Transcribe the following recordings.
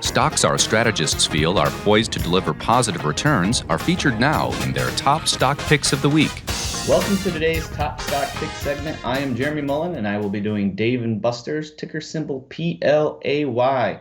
Stocks our strategists feel are poised to deliver positive returns are featured now in their top stock picks of the week. Welcome to today's Top Stock Pick segment. I am Jeremy Mullen, and I will be doing Dave & Buster's, ticker symbol PLAY.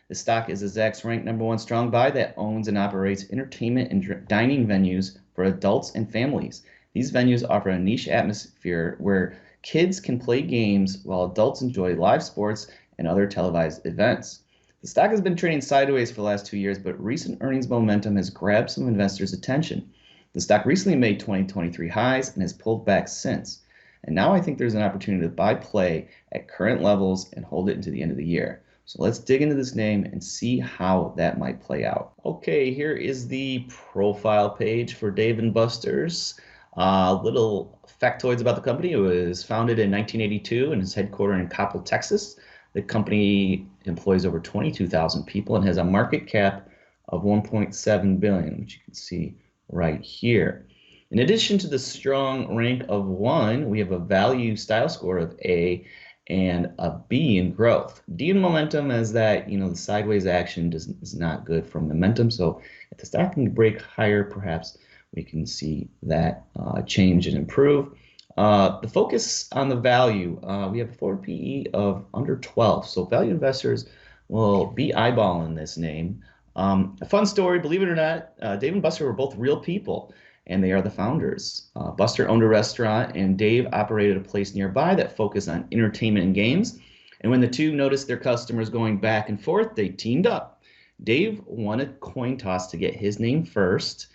The stock is a Zacks ranked number one strong buy that owns and operates entertainment and dining venues for adults and families. These venues offer a niche atmosphere where kids can play games while adults enjoy live sports and other televised events. The stock has been trading sideways for the last 2 years, but recent earnings momentum has grabbed some investors' attention. The stock recently made 2023 highs and has pulled back since. And now I think there's an opportunity to buy play at current levels and hold it into the end of the year. So let's dig into this name and see how that might play out. Okay, here is the profile page for Dave & Buster's. Little factoids about the company. It was founded in 1982 and is headquartered in Coppell, Texas. The company employs over 22,000 people and has a market cap of $1.7 billion, which you can see right here. In addition to the strong rank of 1, we have a value style score of A and a B in growth. D in momentum is that, the sideways action is not good for momentum. So if the stock can break higher, perhaps we can see that change and improve. The focus on the value, we have a forward PE of under 12. So value investors will be eyeballing this name. A fun story, believe it or not, Dave and Buster were both real people, and they are the founders. Buster owned a restaurant, and Dave operated a place nearby that focused on entertainment and games. And when the two noticed their customers going back and forth, they teamed up. Dave won a coin toss to get his name first,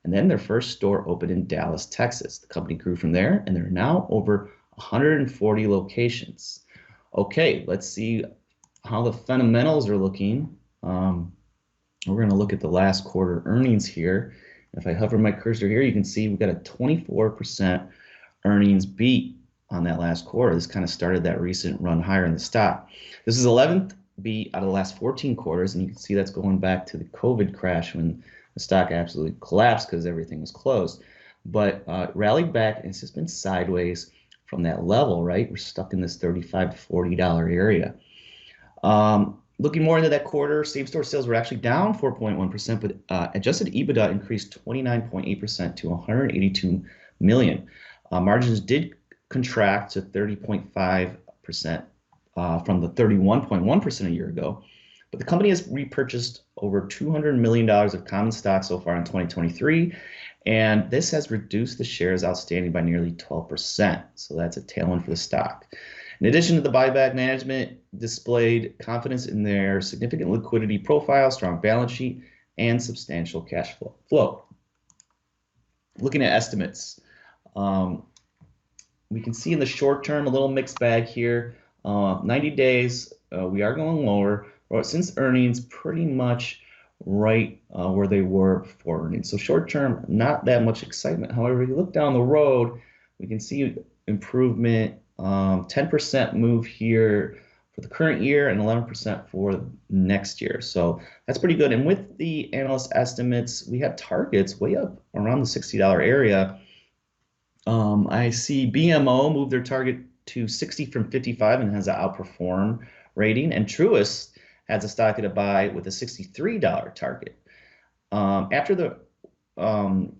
and then their first store opened in Dallas, Texas. The company grew from there, and there are now over 140 locations. Okay, let's see how the fundamentals are looking. We're going to look at the last quarter earnings here. If I hover my cursor here, you can see we've got a 24% earnings beat on that last quarter. This kind of started that recent run higher in the stock. This is 11th beat out of the last 14 quarters, and you can see that's going back to the COVID crash when the stock absolutely collapsed because everything was closed. But rallied back, and it's just been sideways from that level, right? We're stuck in this $35 to $40 area. Looking more into that quarter, same-store sales were actually down 4.1%, but adjusted EBITDA increased 29.8% to $182 million. Margins did contract to 30.5% from the 31.1% a year ago. But the company has repurchased over $200 million of common stock so far in 2023, and this has reduced the shares outstanding by nearly 12%. So that's a tailwind for the stock. In addition to the buyback, management displayed confidence in their significant liquidity profile, strong balance sheet, and substantial cash flow. Looking at estimates, we can see in the short term a little mixed bag here. 90 days, we are going lower. Since earnings, pretty much right where they were before earnings. So short term, not that much excitement. However, if you look down the road, we can see improvement, 10% move here for the current year and 11% for next year. So that's pretty good. And with the analyst estimates, we have targets way up around the $60 area. I see BMO moved their target to 60 from 55 and has an outperform rating. And Truist has a stock at a buy with a $63 target. A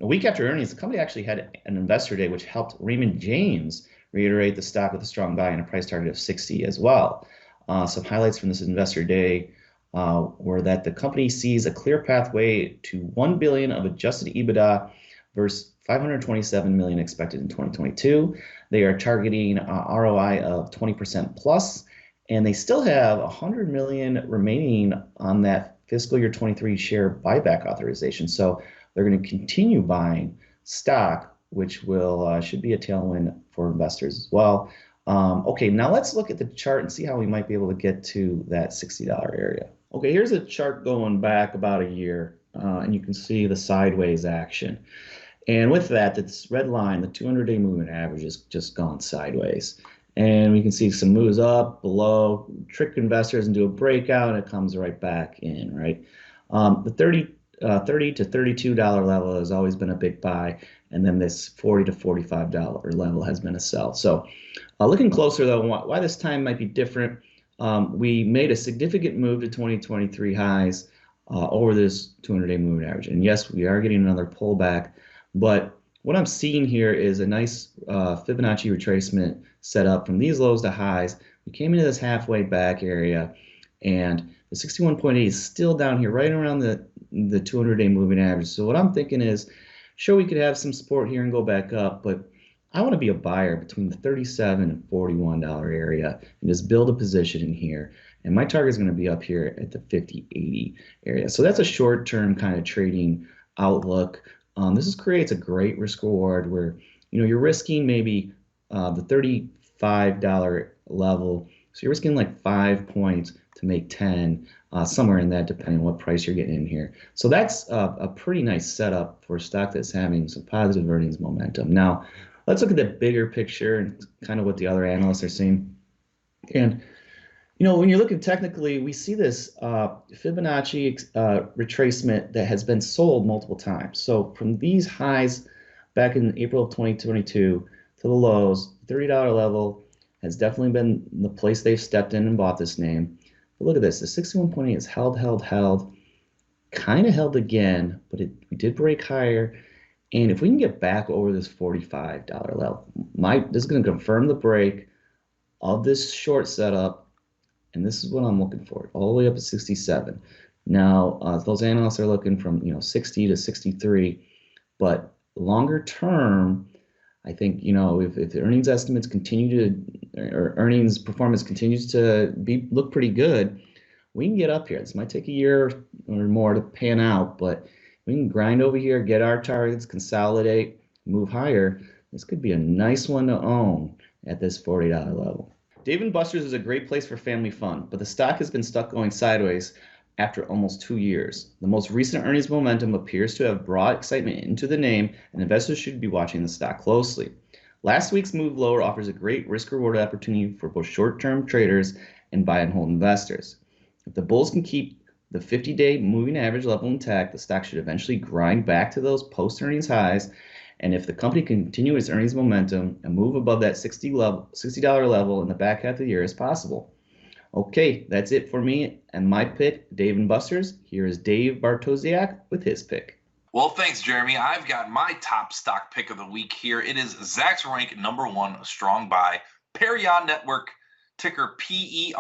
week after earnings, the company actually had an investor day, which helped Raymond James reiterate the stock with a strong buy and a price target of 60 as well. Some highlights from this investor day were that the company sees a clear pathway to $1 billion of adjusted EBITDA versus $527 million expected in 2022. They are targeting ROI of 20% plus, and they still have $100 million remaining on that fiscal year 23 share buyback authorization. So they're going to continue buying stock, which will should be a tailwind for investors as well. Okay, now let's look at the chart and see how we might be able to get to that $60 area. Okay, here's a chart going back about a year, and you can see the sideways action. And with that, this red line, the 200-day moving average, has just gone sideways. And we can see some moves up, below, trick investors and do a breakout, and it comes right back in, right? The $30 to $32 level has always been a big buy, and then this $40 to $45 level has been a sell. So looking closer, though, why this time might be different. we made a significant move to 2023 highs over this 200-day moving average. And yes, we are getting another pullback, but what I'm seeing here is a nice Fibonacci retracement set up from these lows to highs. We came into this halfway back area, and the 61.8 is still down here, right around the 200-day moving average. So what I'm thinking is, sure, we could have some support here and go back up, but I want to be a buyer between the $37 and $41 area and just build a position in here. And my target is going to be up here at the 50-80 area. So that's a short-term kind of trading outlook. This creates a great risk reward where you're risking maybe the $35 level. So you're risking like 5 points to make 10, somewhere in that, depending on what price you're getting in here. So that's a pretty nice setup for a stock that's having some positive earnings momentum. Now, let's look at the bigger picture and kind of what the other analysts are seeing. And when you're looking technically, we see this Fibonacci retracement that has been sold multiple times. So from these highs back in April of 2022 to the lows, $30 level has definitely been the place they've stepped in and bought this name. But look at this, the 61.8 is held, kind of held again, but we did break higher. And if we can get back over this $45 level, this is going to confirm the break of this short setup. And this is what I'm looking for, all the way up at 67. Now, those analysts are looking from 60 to 63, but longer term, I think if the earnings estimates or earnings performance continues to look pretty good, we can get up here. This might take a year or more to pan out, but we can grind over here, get our targets, consolidate, move higher. This could be a nice one to own at this $40 level. Dave & Buster's is a great place for family fun, but the stock has been stuck going sideways after almost 2 years. The most recent earnings momentum appears to have brought excitement into the name, and investors should be watching the stock closely. Last week's move lower offers a great risk-reward opportunity for both short-term traders and buy and hold investors. If the bulls can keep the 50-day moving average level intact, the stock should eventually grind back to those post-earnings highs. And if the company can continue its earnings momentum and move above that $60 level in the back half of the year as possible. Okay, that's it for me and my pick, Dave & Buster's. Here is Dave Bartosiak with his pick. Well, thanks, Jeremy. I've got my top stock pick of the week here. It is Zacks rank #1, strong buy, Perion Network, ticker PERI.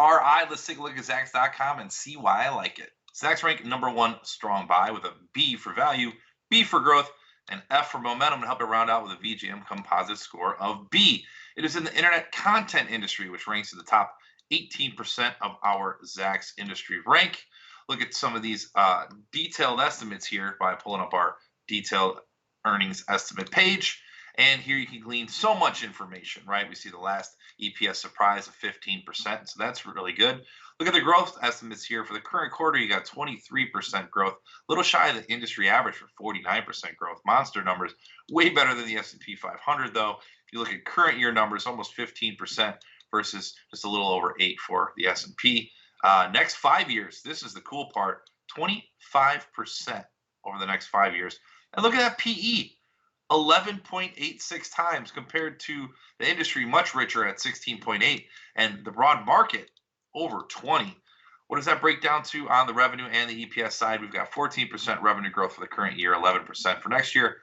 Let's take a look at Zacks.com and see why I like it. Zacks rank #1, strong buy, with a B for value, B for growth, and F for momentum to help it round out with a VGM composite score of B. It is in the internet content industry, which ranks in the top 18% of our Zacks industry rank. Look at some of these detailed estimates here by pulling up our detailed earnings estimate page. And here you can glean so much information, right? We see the last EPS surprise of 15%, so that's really good. Look at the growth estimates here. For the current quarter, you got 23% growth, a little shy of the industry average for 49% growth. Monster numbers, way better than the S&P 500, though. If you look at current year numbers, almost 15% versus just a little over 8% for the S&P. Next 5 years, this is the cool part, 25% over the next 5 years. And look at that PE. 11.86 times compared to the industry, much richer at 16.8, and the broad market over 20. What does that break down to on the revenue and the EPS side? We've got 14% revenue growth for the current year, 11% for next year.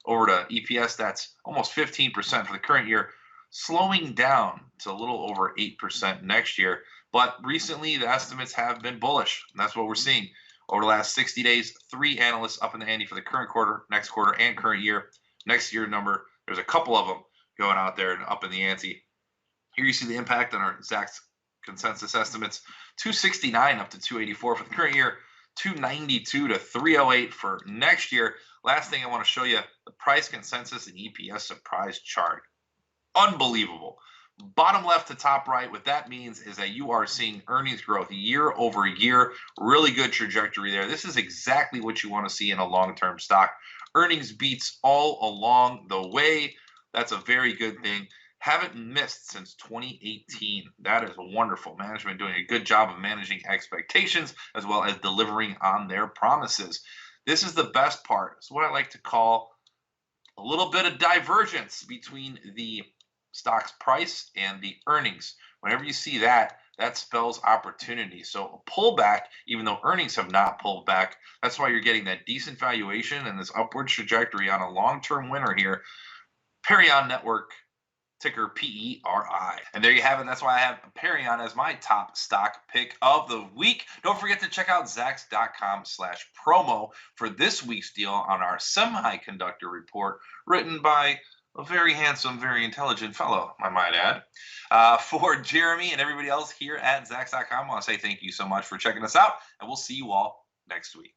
Over to EPS, that's almost 15% for the current year, slowing down to a little over 8% next year. But recently, the estimates have been bullish, and that's what we're seeing. Over the last 60 days, 3 analysts up in the ante for the current quarter, next quarter, and current year. Next year number, there's a couple of them going out there and up in the ante. Here you see the impact on our Zacks consensus estimates, 269 up to 284 for the current year, 292 to 308 for next year. Last thing I want to show you, the price consensus and EPS surprise chart. Unbelievable. Bottom left to top right, what that means is that you are seeing earnings growth year over year. Really good trajectory there. This is exactly what you want to see in a long-term stock. Earnings beats all along the way. That's a very good thing. Haven't missed since 2018. That is wonderful. Management doing a good job of managing expectations as well as delivering on their promises. This is the best part. It's what I like to call a little bit of divergence between the stock's price and the earnings. Whenever you see that, that spells opportunity. So a pullback, even though earnings have not pulled back, that's why you're getting that decent valuation and this upward trajectory on a long-term winner here. Perion Network, ticker PERI. And there you have it. That's why I have Perion as my top stock pick of the week. Don't forget to check out Zacks.com/promo for this week's deal on our semiconductor report written by a very handsome, very intelligent fellow, I might add. For Jeremy and everybody else here at Zacks.com, I want to say thank you so much for checking us out, and we'll see you all next week.